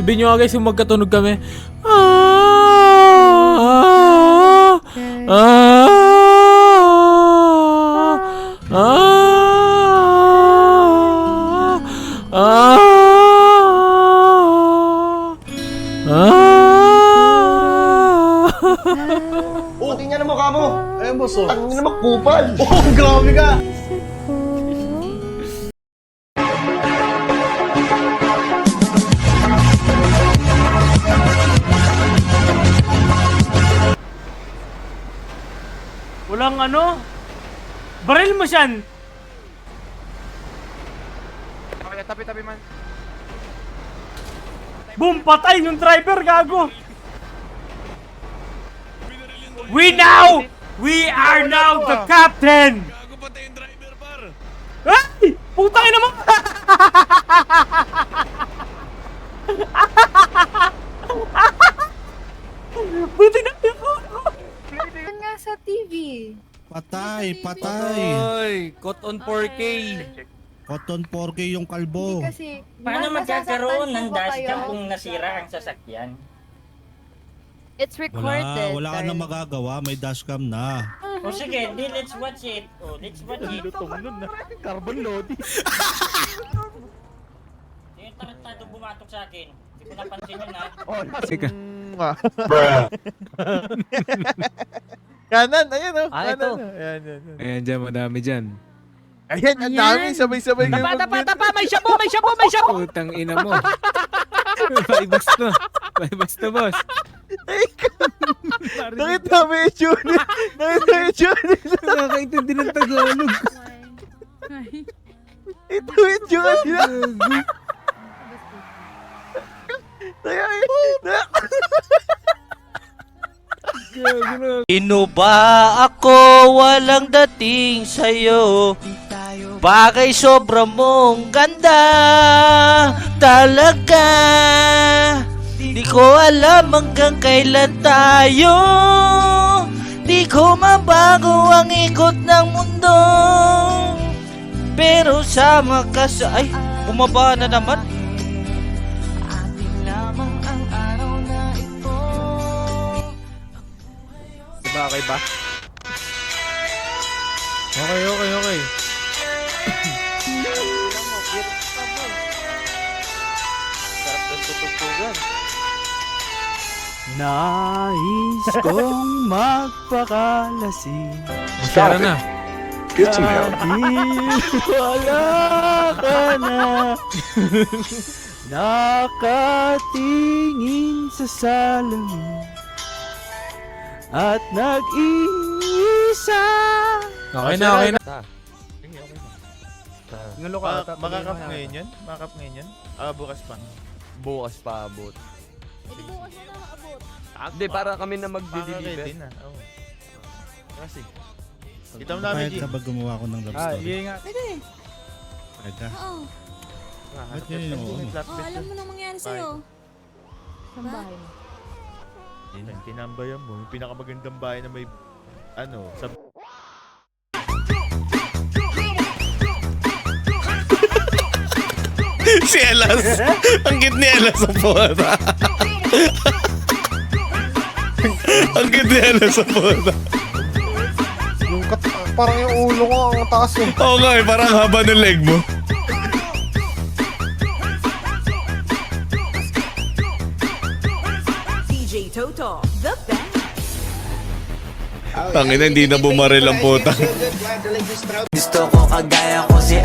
Sabihin nyo nga guys kung magkatunog kami. Oh, tingnan na mukha mo. Ayun, boss, oh. Ang ina magkupal. Oh, grabe ka. Walang ano? Baril mo siyan! Tabi-tabi man. Boom! Patay yung driver, gago! We are now the captain! Gago patay yung driver, par! Ay! Putang ina mo! Buti na Yan nga sa TV. Patay, patay. Oy, cotton 4K. Cotton 4K yung kalbo. Hindi kasi... Paano magkakaroon ng dashcam kayo? kung nasira ang sasakyan? It's recorded. Wala ka na Darn. magagawa, may dashcam na. O sige, di let's watch it. O, let's watch it. Carbon loading. Yung tarantado bumatok sa akin. Hindi ko napansin yun ha. Oh, kanan, ayan oh. Ah, ito. Ayan. Ayan dyan, madami dyan. Ayan, ang dami. Sabay-sabay kayo. Tapa! May shabu! May shabu! May shabu! Putang ina mo. Paibas to. Paibas to, boss. Nakita mo yung tune. Nakita mo yung tune. Nakakaintindi ng Tagalog. Ito yung tune. Sino ba ako walang dating sa'yo? Bagay sobra mong ganda talaga. Di ko alam hanggang kailan tayo. Di ko mabago ang ikot ng mundo. Pero sama ka sa... Ay, bumaba na naman. Diba, okay ba? Okay. Sarap ng tutugtugan. Nais kong magpakalasing. Masara na. Get some help. Wala ka na. Nakatingin sa salamin at nag-iisa. Okay na. Ngalo ka. Makakap ngayon yan? Makakap ngayon yan? Bukas pa. Bukas pa abot. Hindi bukas na nakaabot. Hindi, para kami na Ready magdi-deliver. na. Oo. Kasi. Kita mo namin, Kahit G. na ba gumawa ko ng love story? nga. Pwede. Kahit na. Oo. Ba't yun yung oo? Alam mo nang mangyari sa'yo. Saan bahay mo? Tinambayan mo. Yung pinakamagandang bahay na may sa Si Elas. Ang cute ni Elas sa puta. Ang cute ni Elas sa puta. Parang yung ulo ko ang taas yung... Oo nga eh, parang haba ng leg mo. DJ Toto, the best. Tangina, hindi na bumaril ang puta. Gusto ko kagaya ko si